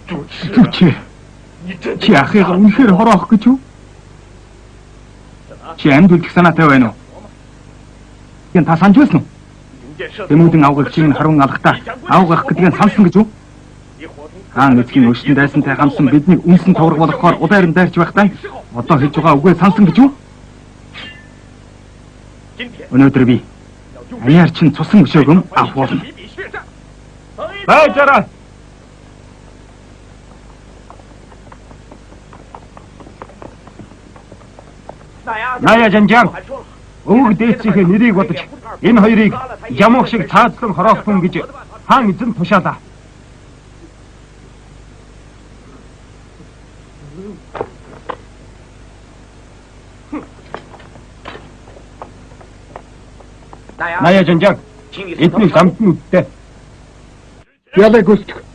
Зүгч. Чи ахыгаа үнэхээр хороох гэж юу? Чи амьд үлдэх санаатай байна уу? Хэн та санаж байсан уу? Тэмүүдэн авгах чинь харун алхтаа авгах гэдгийг сансан гэж юу? Хаан эцгийн өшсөн дайсантай хамсан бидний үнсэн товрог болохоор удаарн дайрч байхдаа одоо хэлж байгаа үгээ сансан гэж юу? Өнөөдөр би аяар чин цусан өшөөгөн авахулна. Байжараа. Ная жанжаан. Өвөг дээцийнхээ нэрийг бодож энэ хоёрыг ямуух шиг цаадсан хороохон гэж хаан эзэн тушаалаа. Ная жанжаан. Эдний самтны үдтэй. Ялай гүсдэг.